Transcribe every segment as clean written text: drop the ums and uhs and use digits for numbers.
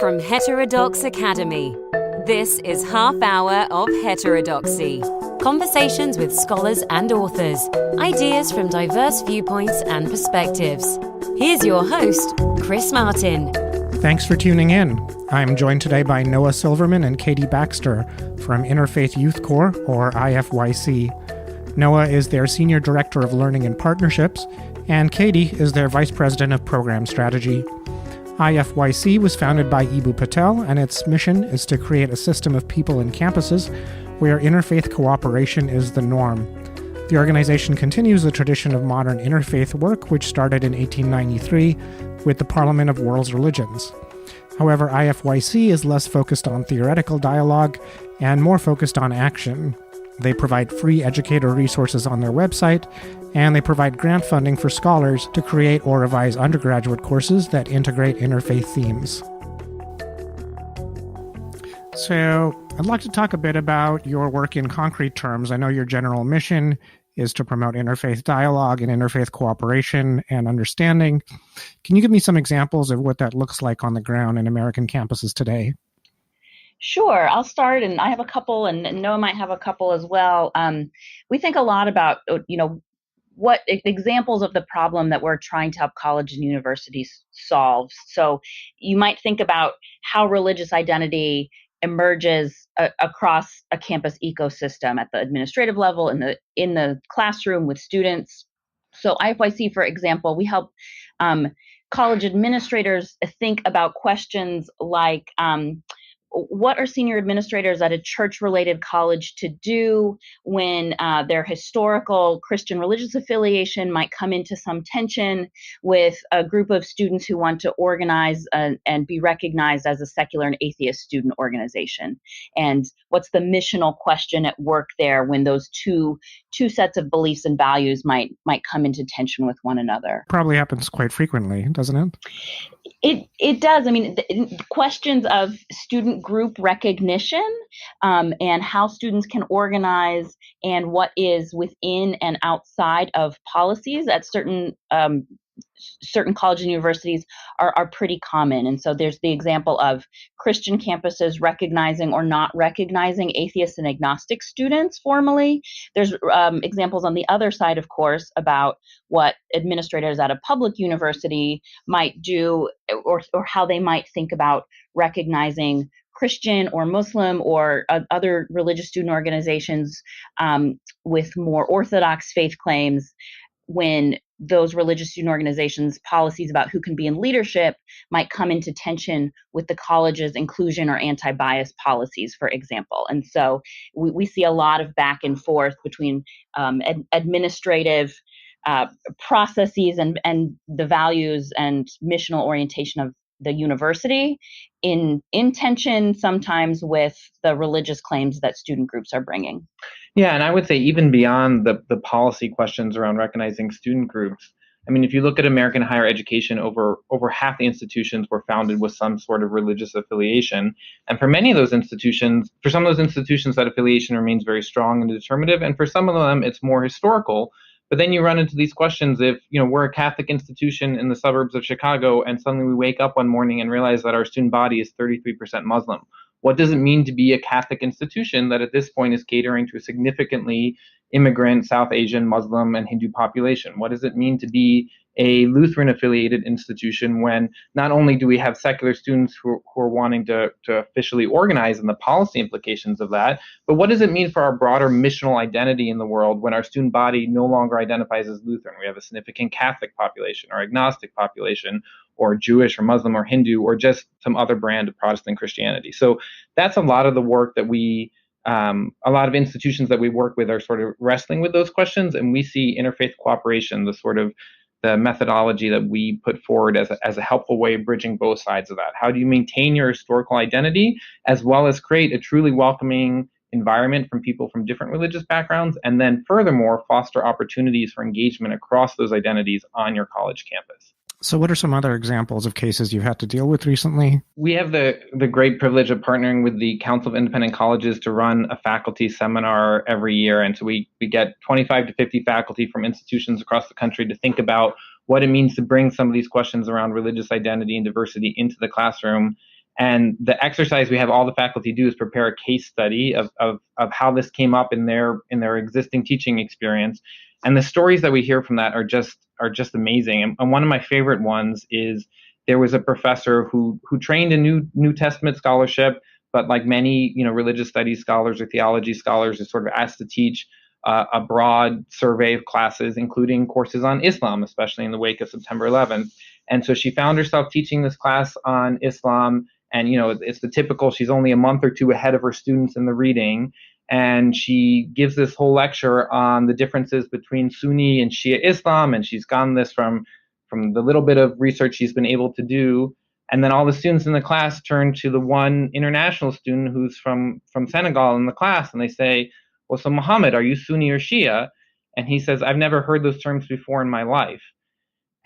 From Heterodox Academy, this is Half Hour of Heterodoxy. Conversations with scholars and authors, ideas from diverse viewpoints and perspectives. Here's your host, Chris Martin. Thanks for tuning in. I'm joined today by Noah Silverman and Katie Baxter from Interfaith Youth Corps, or IFYC. Noah is their Senior Director of Learning and Partnerships, and Katie is their Vice President of Program Strategy. IFYC was founded by Ibu Patel, and its mission is to create a system of people and campuses where interfaith cooperation is the norm. The organization continues the tradition of modern interfaith work, which started in 1893 with the Parliament of World's Religions. However, IFYC is less focused on theoretical dialogue and more focused on action. They provide free educator resources on their website, and they provide grant funding for scholars to create or revise undergraduate courses that integrate interfaith themes. So, I'd like to talk a bit about your work in concrete terms. I know your general mission is to promote interfaith dialogue and interfaith cooperation and understanding. Can you give me some examples of what that looks like on the ground in American campuses today? Sure, I'll start, and I have a couple, and Noah might have a couple as well. We think a lot about, what examples of the problem that we're trying to help colleges and universities solve. So you might think about how religious identity emerges across a campus ecosystem at the administrative level, in the classroom with students. So IFYC, for example, we help college administrators think about questions like, what are senior administrators at a church-related college to do when their historical Christian religious affiliation might come into some tension with a group of students who want to organize and be recognized as a secular and atheist student organization? And what's the missional question at work there when those two sets of beliefs and values might come into tension with one another? Probably happens quite frequently, doesn't it? It does. I mean, questions of student group recognition and how students can organize and what is within and outside of policies at certain colleges and universities are pretty common. And so there's the example of Christian campuses recognizing or not recognizing atheist and agnostic students formally. There's examples on the other side, of course, about what administrators at a public university might do or how they might think about recognizing Christian or Muslim or other religious student organizations with more orthodox faith claims when those religious student organizations' policies about who can be in leadership might come into tension with the college's inclusion or anti-bias policies, for example. And so we see a lot of back and forth between administrative processes and the values and missional orientation of the university in tension sometimes with the religious claims that student groups are bringing. Yeah, and I would say even beyond the policy questions around recognizing student groups, I mean, if you look at American higher education, over half the institutions were founded with some sort of religious affiliation. And for many of those institutions, for some of those institutions, that affiliation remains very strong and determinative. And for some of them, it's more historical. But then you run into these questions if, we're a Catholic institution in the suburbs of Chicago, and suddenly we wake up one morning and realize that our student body is 33% Muslim. What does it mean to be a Catholic institution that at this point is catering to a significantly immigrant South Asian, Muslim, and Hindu population? What does it mean to be a Lutheran-affiliated institution when not only do we have secular students who are wanting to officially organize and the policy implications of that, but what does it mean for our broader missional identity in the world when our student body no longer identifies as Lutheran? We have a significant Catholic population or agnostic population or Jewish or Muslim or Hindu or just some other brand of Protestant Christianity. So that's a lot of the work that a lot of institutions that we work with are sort of wrestling with those questions, and we see interfaith cooperation, the methodology that we put forward as a helpful way of bridging both sides of that. How do you maintain your historical identity as well as create a truly welcoming environment from people from different religious backgrounds, and then furthermore foster opportunities for engagement across those identities on your college campus? So what are some other examples of cases you've had to deal with recently? We have the great privilege of partnering with the Council of Independent Colleges to run a faculty seminar every year. And so we get 25 to 50 faculty from institutions across the country to think about what it means to bring some of these questions around religious identity and diversity into the classroom. And the exercise we have all the faculty do is prepare a case study of how this came up in their existing teaching experience. And the stories that we hear from that are just amazing. And one of my favorite ones is there was a professor who trained in New Testament scholarship, but like many religious studies scholars or theology scholars, is sort of asked to teach a broad survey of classes, including courses on Islam, especially in the wake of September 11th. And so she found herself teaching this class on Islam. And, it's the typical, she's only a month or two ahead of her students in the reading. And she gives this whole lecture on the differences between Sunni and Shia Islam. And she's gotten this from the little bit of research she's been able to do. And then all the students in the class turn to the one international student who's from Senegal in the class. And they say, well, so Muhammad, are you Sunni or Shia? And he says, I've never heard those terms before in my life.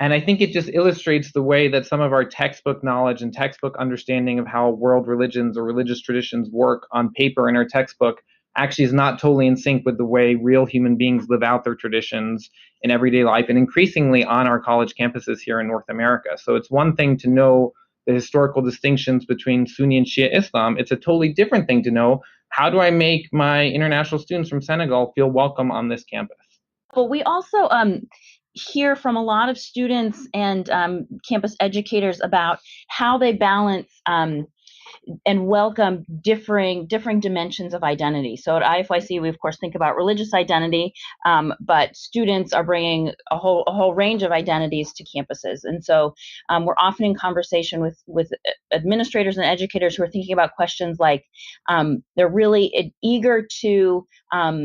And I think it just illustrates the way that some of our textbook knowledge and textbook understanding of how world religions or religious traditions work on paper in our textbook actually is not totally in sync with the way real human beings live out their traditions in everyday life, and increasingly on our college campuses here in North America. So it's one thing to know the historical distinctions between Sunni and Shia Islam. It's a totally different thing to know, how do I make my international students from Senegal feel welcome on this campus? Well, we also hear from a lot of students and campus educators about how they balance and welcome differing dimensions of identity. So at IFYC, we of course think about religious identity, but students are bringing a whole range of identities to campuses. And so we're often in conversation with administrators and educators who are thinking about questions like they're really eager to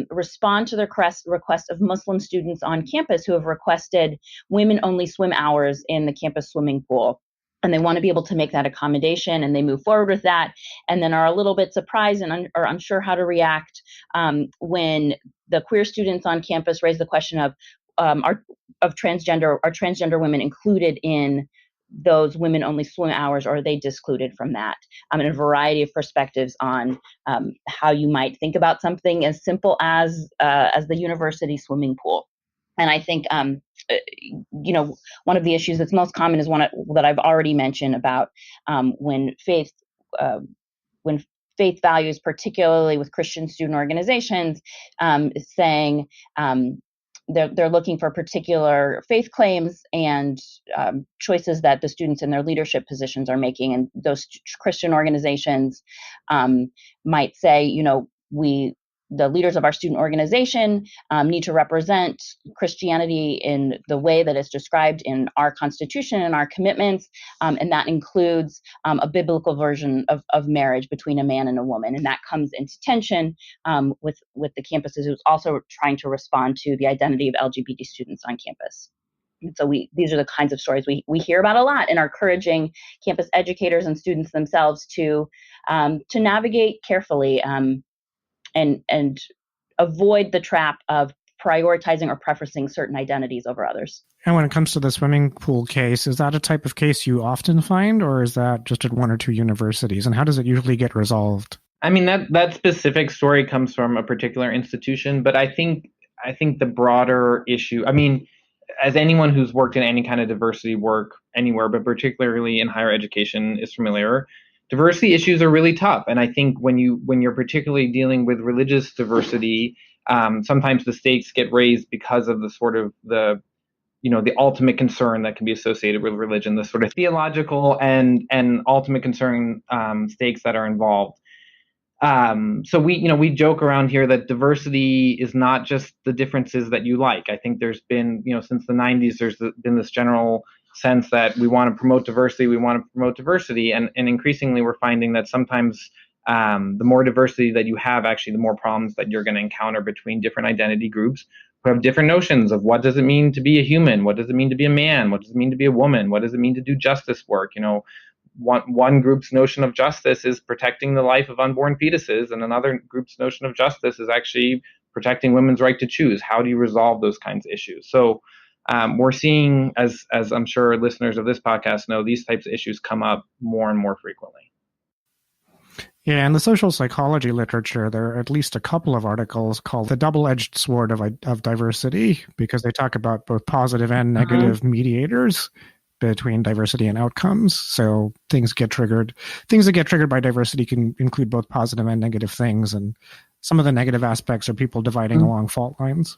respond to the request of Muslim students on campus who have requested women-only swim hours in the campus swimming pool. And they want to be able to make that accommodation, and they move forward with that, and then are a little bit surprised and are unsure how to react when the queer students on campus raise the question of transgender women included in those women-only swim hours, or are they discluded from that? And a variety of perspectives on how you might think about something as simple as the university swimming pool. And I think, one of the issues that's most common is one that I've already mentioned about when faith values, particularly with Christian student organizations, is saying they're looking for particular faith claims and choices that the students in their leadership positions are making. And those Christian organizations might say, the leaders of our student organization need to represent Christianity in the way that is described in our Constitution and our commitments, and that includes a biblical version of marriage between a man and a woman. And that comes into tension with the campuses who's also trying to respond to the identity of LGBT students on campus. And so these are the kinds of stories we hear about a lot, and are encouraging campus educators and students themselves to navigate carefully and avoid the trap of prioritizing or preferencing certain identities over others. And when it comes to the swimming pool case, is that a type of case you often find, or is that just at one or two universities? And how does it usually get resolved? I mean, that specific story comes from a particular institution, but I think the broader issue, I mean, as anyone who's worked in any kind of diversity work anywhere, but particularly in higher education is familiar, diversity issues are really tough. And I think when you're particularly dealing with religious diversity, sometimes the stakes get raised because of the sort of the ultimate concern that can be associated with religion, the sort of theological and ultimate concern stakes that are involved. So we joke around here that diversity is not just the differences that you like. I think there's been, since the 90s, there's been this general sense that we want to promote diversity, and increasingly we're finding that sometimes the more diversity that you have, actually the more problems that you're going to encounter between different identity groups who have different notions of what does it mean to be a human, what does it mean to be a man, what does it mean to be a woman, what does it mean to do justice work. One group's notion of justice is protecting the life of unborn fetuses, and another group's notion of justice is actually protecting women's right to choose. How do you resolve those kinds of issues? So we're seeing, as I'm sure listeners of this podcast know, these types of issues come up more and more frequently. Yeah, in the social psychology literature, there are at least a couple of articles called The Double-Edged Sword of Diversity, because they talk about both positive and negative mediators. between diversity and outcomes. So things get triggered. Things that get triggered by diversity can include both positive and negative things. And some of the negative aspects are people dividing along fault lines.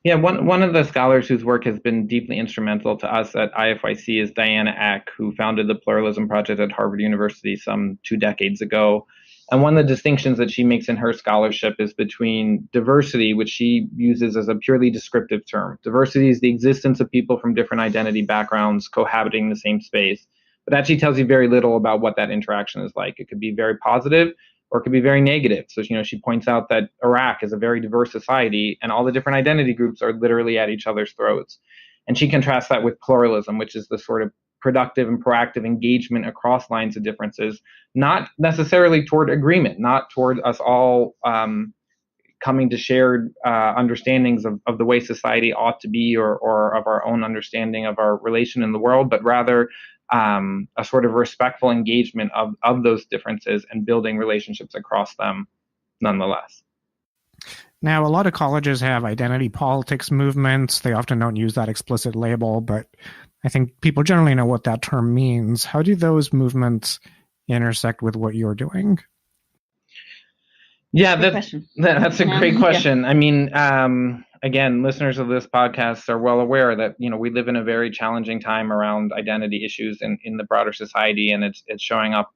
Yeah, one of the scholars whose work has been deeply instrumental to us at IFYC is Diana Eck, who founded the Pluralism Project at Harvard University some 2 decades ago. And one of the distinctions that she makes in her scholarship is between diversity, which she uses as a purely descriptive term. Diversity is the existence of people from different identity backgrounds cohabiting in the same space. But that she tells you very little about what that interaction is like. It could be very positive, or it could be very negative. So, she points out that Iraq is a very diverse society, and all the different identity groups are literally at each other's throats. And she contrasts that with pluralism, which is the sort of productive and proactive engagement across lines of differences, not necessarily toward agreement, not toward us all coming to shared understandings of the way society ought to be, or of our own understanding of our relation in the world, but rather a sort of respectful engagement of those differences and building relationships across them nonetheless. Now, a lot of colleges have identity politics movements. They often don't use that explicit label, but I think people generally know what that term means. How do those movements intersect with what you're doing? Yeah, that's a great question. Yeah. I mean, again, listeners of this podcast are well aware that, we live in a very challenging time around identity issues in the broader society, and it's showing up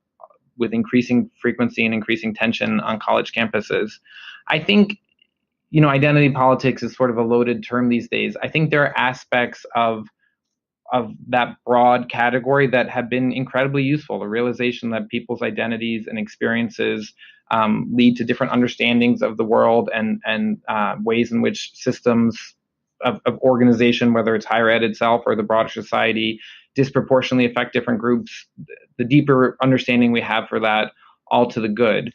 with increasing frequency and increasing tension on college campuses. I think, identity politics is sort of a loaded term these days. I think there are aspects of that broad category that have been incredibly useful. The realization that people's identities and experiences lead to different understandings of the world and ways in which systems of organization, whether it's higher ed itself or the broader society, disproportionately affect different groups. The deeper understanding we have for that, all to the good.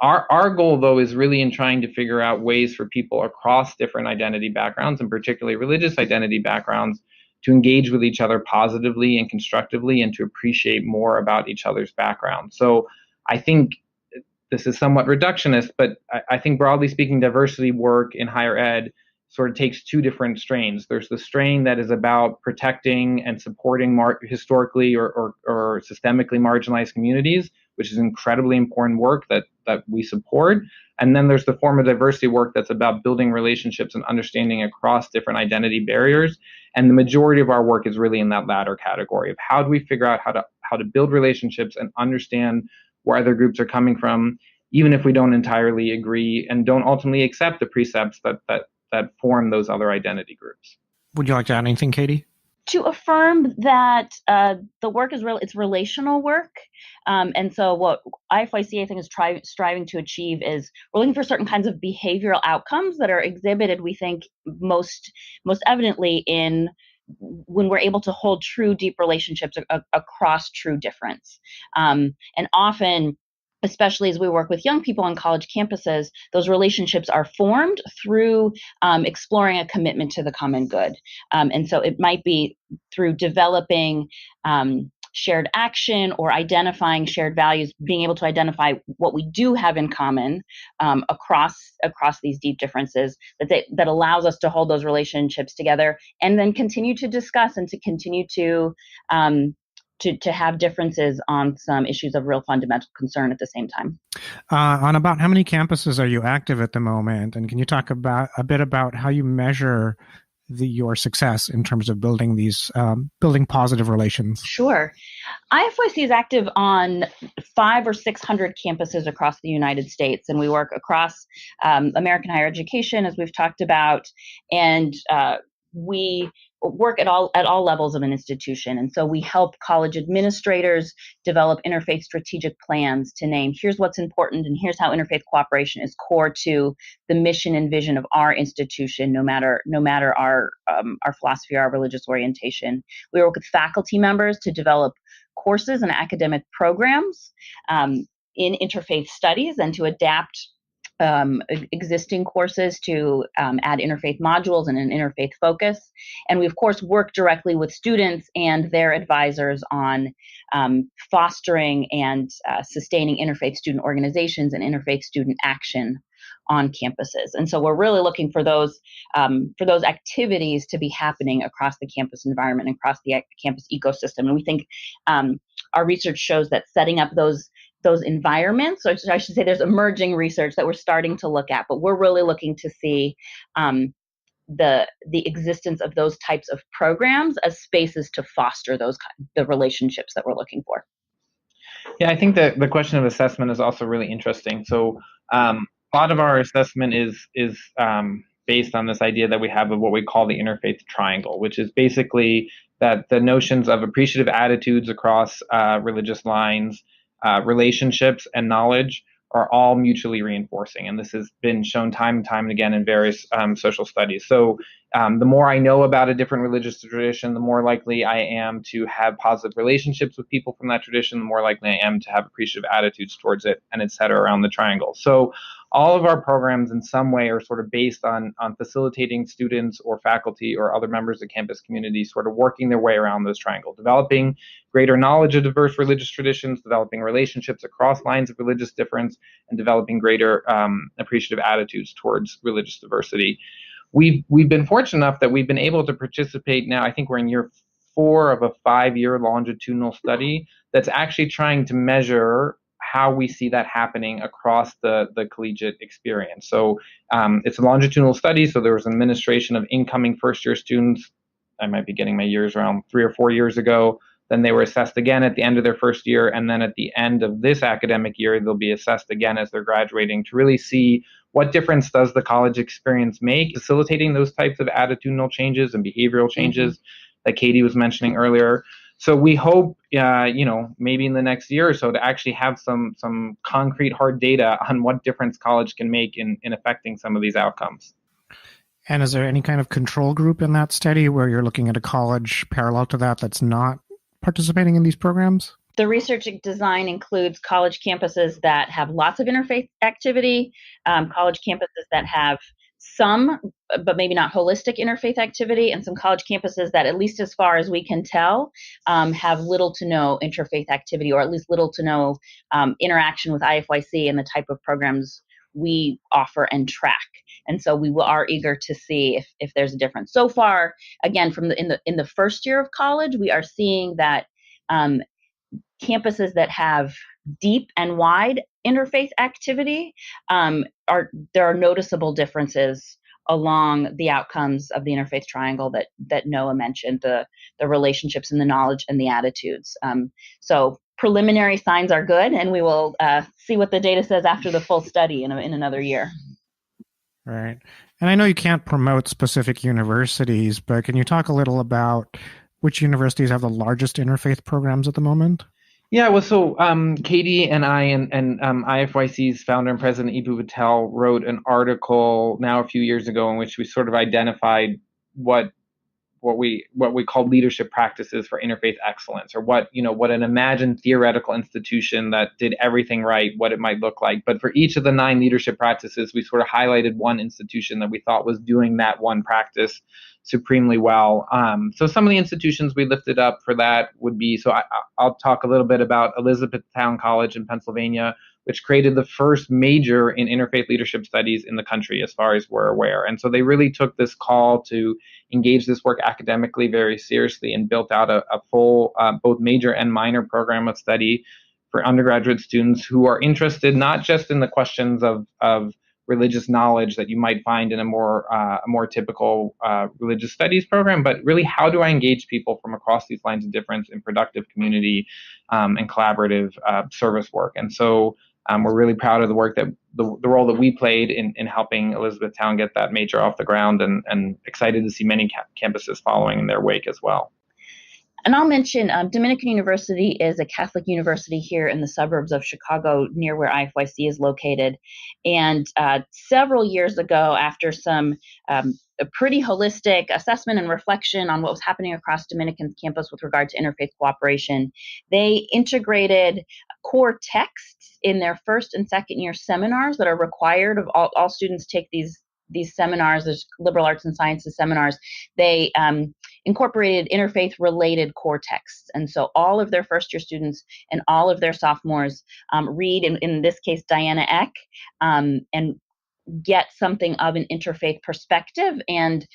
Our goal, though, is really in trying to figure out ways for people across different identity backgrounds, and particularly religious identity backgrounds, to engage with each other positively and constructively, and to appreciate more about each other's background. So I think this is somewhat reductionist, but I think broadly speaking, diversity work in higher ed sort of takes 2 different strains. There's the strain that is about protecting and supporting historically or systemically marginalized communities, which is incredibly important work that we support. And then there's the form of diversity work that's about building relationships and understanding across different identity barriers. And the majority of our work is really in that latter category of how do we figure out how to build relationships and understand where other groups are coming from, even if we don't entirely agree and don't ultimately accept the precepts that form those other identity groups. Would you like to add anything, Katie? To affirm that the work is it's relational work. And so what IFYC, I think, is striving to achieve is we're looking for certain kinds of behavioral outcomes that are exhibited, we think, most evidently in when we're able to hold true, deep relationships across true difference. And often, especially as we work with young people on college campuses, those relationships are formed through exploring a commitment to the common good. And so it might be through developing shared action or identifying shared values, being able to identify what we do have in common across these deep differences that allows us to hold those relationships together and then continue to discuss and to continue to have differences on some issues of real fundamental concern at the same time. On about how many campuses are you active at the moment? And can you talk a bit about how you measure your success in terms of building positive relations? Sure. IFYC is active on 500 or 600 campuses across the United States, and we work across American higher education, as we've talked about, and we work at all levels of an institution. And so we help college administrators develop interfaith strategic plans to name, here's what's important and here's how interfaith cooperation is core to the mission and vision of our institution, no matter our philosophy or our religious orientation. We work with faculty members to develop courses and academic programs in interfaith studies and to adapt existing courses to add interfaith modules and an interfaith focus. And we, of course, work directly with students and their advisors on fostering and sustaining interfaith student organizations and interfaith student action on campuses. And so we're really looking for those activities to be happening across the campus environment, across the campus ecosystem. And we think our research shows that setting up those environments, or I should say there's emerging research that we're starting to look at, but we're really looking to see the existence of those types of programs as spaces to foster the relationships that we're looking for. Yeah, I think that the question of assessment is also really interesting. So a lot of our assessment is based on this idea that we have of what we call the interfaith triangle, which is basically that the notions of appreciative attitudes across religious lines, relationships, and knowledge are all mutually reinforcing. And this has been shown time and time again in various social studies. So the more I know about a different religious tradition, the more likely I am to have positive relationships with people from that tradition, the more likely I am to have appreciative attitudes towards it, and et cetera, around the triangle. So all of our programs in some way are sort of based on facilitating students or faculty or other members of campus community sort of working their way around this triangle, developing greater knowledge of diverse religious traditions, developing relationships across lines of religious difference, and developing greater appreciative attitudes towards religious diversity. We've been fortunate enough that we've been able to participate now. I think we're in year 4 of a 5-year longitudinal study that's actually trying to measure how we see that happening across the collegiate experience. So it's a longitudinal study. So there was an administration of incoming first-year students. I might be getting my years around 3 or 4 years ago. Then they were assessed again at the end of their first year. And then at the end of this academic year, they'll be assessed again as they're graduating to really see what difference does the college experience make, facilitating those types of attitudinal changes and behavioral changes that Katie was mentioning earlier. So we hope, maybe in the next year or so to actually have some concrete hard data on what difference college can make in affecting some of these outcomes. And is there any kind of control group in that study where you're looking at a college parallel to that's not participating in these programs? The research design includes college campuses that have lots of interfaith activity, college campuses that have some, but maybe not holistic interfaith activity, and some college campuses that, at least as far as we can tell, have little to no interfaith activity, or at least little to no interaction with IFYC and the type of programs we offer and track. And so we are eager to see if there's a difference. So far, again, in the first year of college, we are seeing that campuses that have deep and wide interfaith activity, there are noticeable differences along the outcomes of the interfaith triangle that Noah mentioned, the relationships and the knowledge and the attitudes. So preliminary signs are good, and we will see what the data says after the full study in another year. Right. And I know you can't promote specific universities, but can you talk a little about which universities have the largest interfaith programs at the moment? Yeah, well, so Katie and I and IFYC's founder and president, Ibu Patel, wrote an article now a few years ago in which we sort of identified what we call leadership practices for interfaith excellence, or what an imagined theoretical institution that did everything right, what it might look like. But for each of the 9 leadership practices, we sort of highlighted one institution that we thought was doing that one practice supremely well. So some of the institutions we lifted up for that would be, I'll talk a little bit about Elizabethtown College in Pennsylvania, which created the first major in interfaith leadership studies in the country, as far as we're aware. And so they really took this call to engage this work academically very seriously and built out a full, both major and minor program of study for undergraduate students who are interested not just in the questions of religious knowledge that you might find in a more typical religious studies program, but really, how do I engage people from across these lines of difference in productive community and collaborative service work? And so we're really proud of the work that the role that we played in helping Elizabethtown get that major off the ground, and excited to see many campuses following in their wake as well. And I'll mention Dominican University is a Catholic university here in the suburbs of Chicago, near where IFYC is located. And several years ago, after some a pretty holistic assessment and reflection on what was happening across Dominican's campus with regard to interfaith cooperation, they integrated core texts in their first and second year seminars that are required of all students take these seminars, there's liberal arts and sciences seminars. They incorporated interfaith-related core texts. And so all of their first-year students and all of their sophomores read, in this case, Diana Eck, and get something of an interfaith perspective and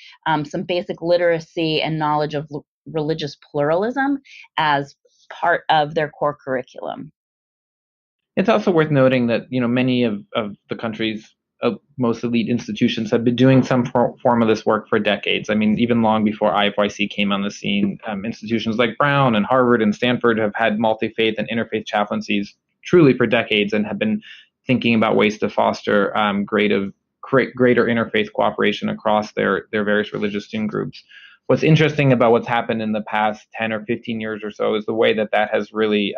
some basic literacy and knowledge of religious pluralism as part of their core curriculum. It's also worth noting that, many of the country's most elite institutions have been doing some form of this work for decades. I mean, even long before IFYC came on the scene, institutions like Brown and Harvard and Stanford have had multi-faith and interfaith chaplaincies truly for decades and have been thinking about ways to foster greater interfaith cooperation across their various religious student groups. What's interesting about what's happened in the past 10 or 15 years or so is the way that has really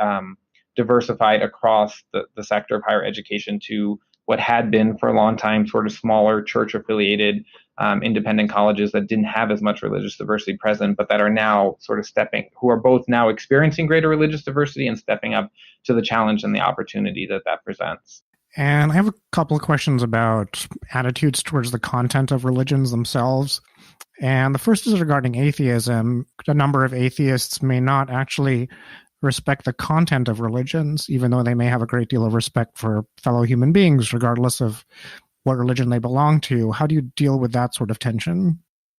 diversified across the sector of higher education to what had been for a long time sort of smaller church-affiliated independent colleges that didn't have as much religious diversity present, but that are now sort of who are both now experiencing greater religious diversity and stepping up to the challenge and the opportunity that presents. And I have a couple of questions about attitudes towards the content of religions themselves. And the first is regarding atheism. A number of atheists may not actually respect the content of religions, even though they may have a great deal of respect for fellow human beings, regardless of what religion they belong to. How do you deal with that sort of tension?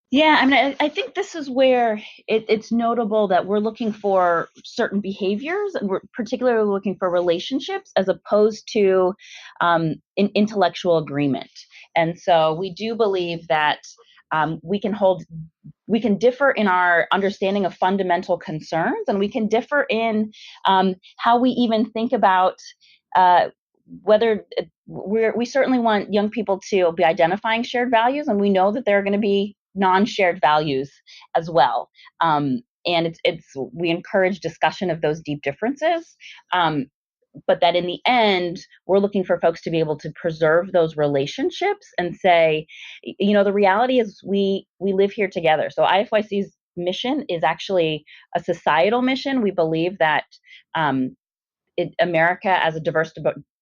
Yeah, I mean, I think this is where it's notable that we're looking for certain behaviors, and we're particularly looking for relationships as opposed to an intellectual agreement. And so we do believe that we can differ in our understanding of fundamental concerns, and we can differ in how we even think about whether we certainly want young people to be identifying shared values, and we know that there are going to be non-shared values as well. And we encourage discussion of those deep differences. But that in the end, we're looking for folks to be able to preserve those relationships and say, the reality is we live here together. So IFYC's mission is actually a societal mission. We believe that America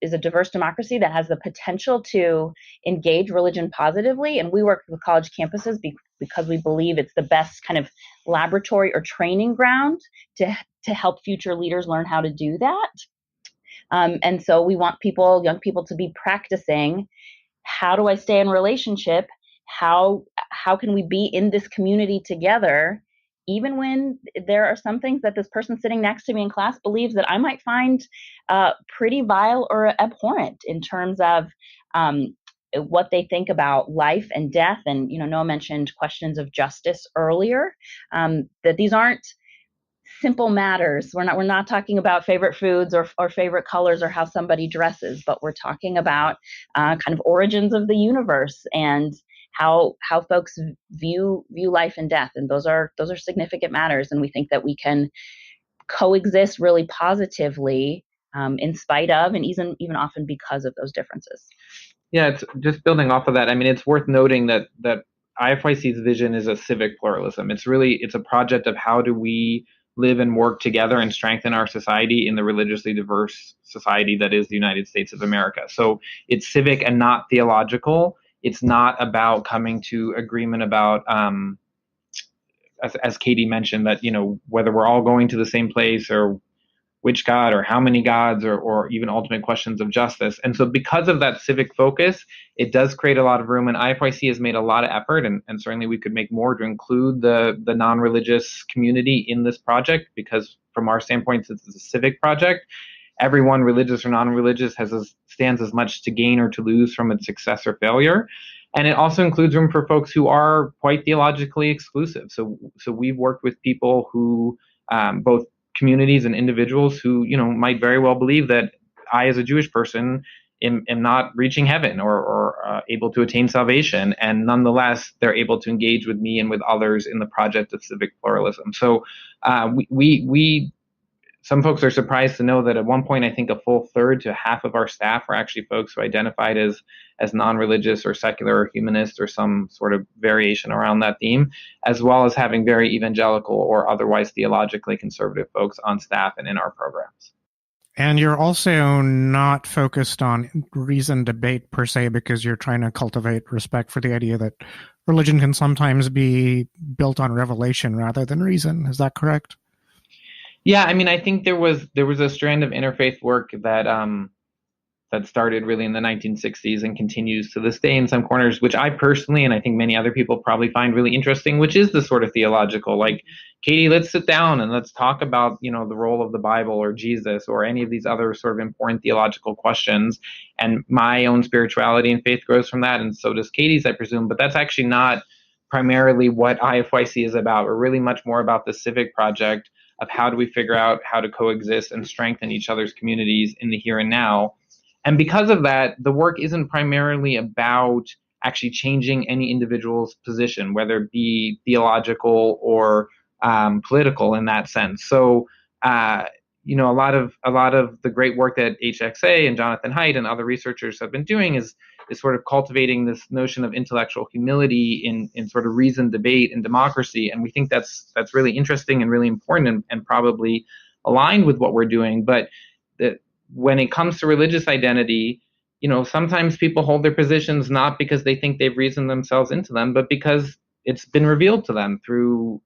is a diverse democracy that has the potential to engage religion positively. And we work with college campuses because we believe it's the best kind of laboratory or training ground to help future leaders learn how to do that. And so we want young people to be practicing, how do I stay in relationship? How can we be in this community together, even when there are some things that this person sitting next to me in class believes that I might find pretty vile or abhorrent in terms of what they think about life and death. And, Noah mentioned questions of justice earlier, that these aren't simple matters. We're not talking about favorite foods or favorite colors or how somebody dresses, but we're talking about kind of origins of the universe and how folks view life and death. And those are significant matters. And we think that we can coexist really positively in spite of and even often because of those differences. Yeah, it's just building off of that. I mean, it's worth noting that IFYC's vision is a civic pluralism. It's a project of how do we live and work together and strengthen our society in the religiously diverse society that is the United States of America. So it's civic and not theological. It's not about coming to agreement about, as Katie mentioned, that, whether we're all going to the same place or which God or how many gods or even ultimate questions of justice. And so because of that civic focus, it does create a lot of room. And IFYC has made a lot of effort, and certainly we could make more to include the non-religious community in this project, because from our standpoint, since it's a civic project, everyone, religious or non-religious, stands as much to gain or to lose from its success or failure. And it also includes room for folks who are quite theologically exclusive. So we've worked with people who both communities and individuals who, might very well believe that I, as a Jewish person, am not reaching heaven or able to attain salvation. And nonetheless, they're able to engage with me and with others in the project of civic pluralism. So some folks are surprised to know that at one point, I think a full third to half of our staff are actually folks who identified as non-religious or secular or humanist or some sort of variation around that theme, as well as having very evangelical or otherwise theologically conservative folks on staff and in our programs. And you're also not focused on reason debate per se, because you're trying to cultivate respect for the idea that religion can sometimes be built on revelation rather than reason. Is that correct? Yeah, I mean, I think there was a strand of interfaith work that that started really in the 1960s and continues to this day in some corners, which I personally, and I think many other people probably find really interesting, which is the sort of theological, like, Katie, let's sit down and let's talk about, the role of the Bible or Jesus or any of these other sort of important theological questions. And my own spirituality and faith grows from that. And so does Katie's, I presume. But that's actually not primarily what IFYC is about. We're really much more about the civic project of how do we figure out how to coexist and strengthen each other's communities in the here and now. And because of that, the work isn't primarily about actually changing any individual's position, whether it be theological or political in that sense. So, a lot of the great work that HXA and Jonathan Haidt and other researchers have been doing is sort of cultivating this notion of intellectual humility in sort of reasoned debate and democracy. And we think that's really interesting and really important and probably aligned with what we're doing. But when it comes to religious identity, sometimes people hold their positions not because they think they've reasoned themselves into them, but because it's been revealed to them through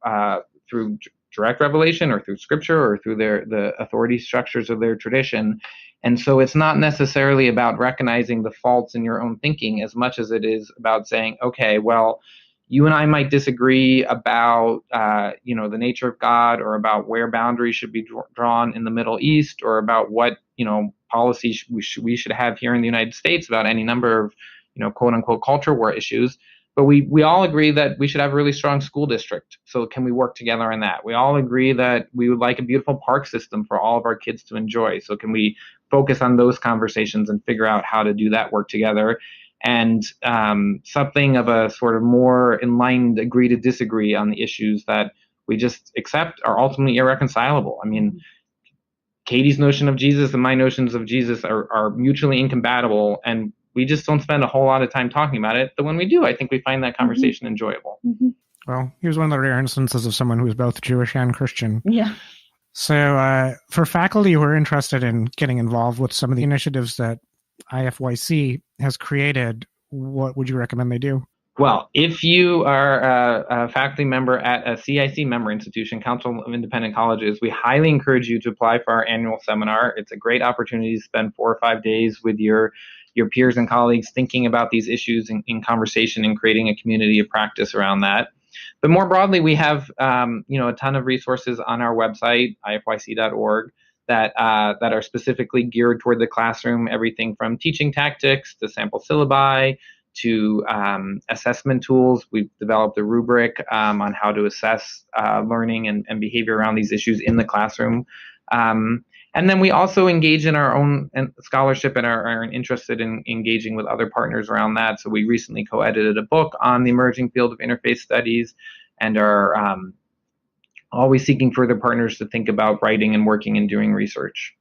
direct revelation or through scripture or through the authority structures of their tradition. And so it's not necessarily about recognizing the faults in your own thinking as much as it is about saying, okay, well, you and I might disagree about, the nature of God or about where boundaries should be drawn in the Middle East or about what, policy we should have here in the United States about any number of, quote unquote, culture war issues. But we all agree that we should have a really strong school district. So can we work together on that? We all agree that we would like a beautiful park system for all of our kids to enjoy. So can we focus on those conversations and figure out how to do that work together? And something of a sort of more enlightened agree to disagree on the issues that we just accept are ultimately irreconcilable. I mean, Katie's notion of Jesus and my notions of Jesus are mutually incompatible, and we just don't spend a whole lot of time talking about it. But when we do, I think we find that conversation enjoyable. Mm-hmm. Well, here's one of the rare instances of someone who is both Jewish and Christian. Yeah. So for faculty who are interested in getting involved with some of the initiatives that IFYC has created, what would you recommend they do? Well, if you are a faculty member at a CIC member institution, Council of Independent Colleges, we highly encourage you to apply for our annual seminar. It's a great opportunity to spend 4 or 5 days with your peers and colleagues thinking about these issues in conversation and creating a community of practice around that. But more broadly, we have a ton of resources on our website, ifyc.org, that are specifically geared toward the classroom, everything from teaching tactics to sample syllabi to assessment tools. We've developed a rubric on how to assess learning and behavior around these issues in the classroom. And then we also engage in our own scholarship and are interested in engaging with other partners around that. So we recently co-edited a book on the emerging field of interfaith studies and are always seeking further partners to think about writing and working and doing research.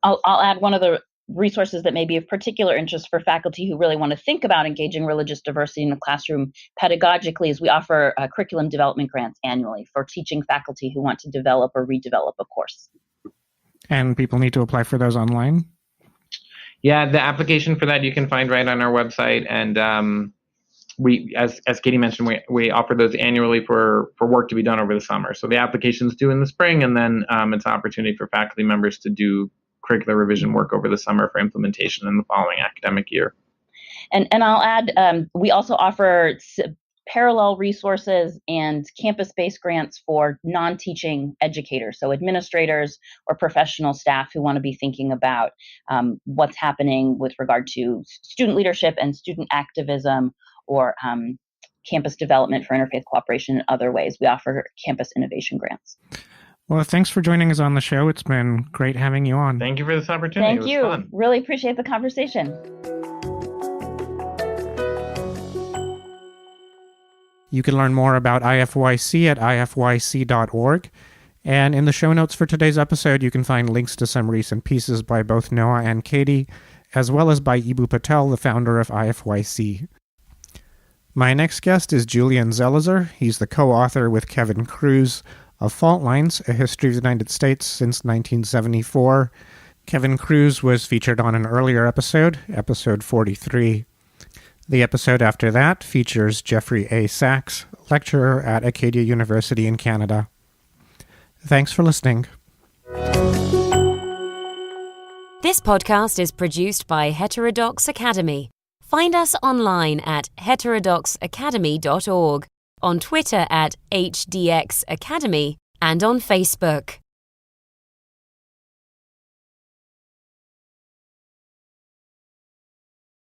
I'll add one of the resources that may be of particular interest for faculty who really want to think about engaging religious diversity in the classroom pedagogically is we offer curriculum development grants annually for teaching faculty who want to develop or redevelop a course. And people need to apply for those online? Yeah, the application for that you can find right on our website. And we, as Katie mentioned, we offer those annually for work to be done over the summer. So the application's due in the spring, and then it's an opportunity for faculty members to do curricular revision work over the summer for implementation in the following academic year. And I'll add, we also offer parallel resources and campus-based grants for non-teaching educators, so administrators or professional staff who want to be thinking about what's happening with regard to student leadership and student activism or campus development for interfaith cooperation in other ways. We offer campus innovation grants. Well, thanks for joining us on the show. It's been great having you on. Thank you for this opportunity. Thank you. Fun. Really appreciate the conversation. You can learn more about IFYC at ifyc.org. And in the show notes for today's episode, you can find links to some recent pieces by both Noah and Katie, as well as by Ibu Patel, the founder of IFYC. My next guest is Julian Zelizer. He's the co-author with Kevin Cruz of Fault Lines, A History of the United States Since 1974. Kevin Cruz was featured on an earlier episode, episode 43. The episode after that features Jeffrey A. Sachs, lecturer at Acadia University in Canada. Thanks for listening. This podcast is produced by Heterodox Academy. Find us online at heterodoxacademy.org, on Twitter at HDX Academy, and on Facebook.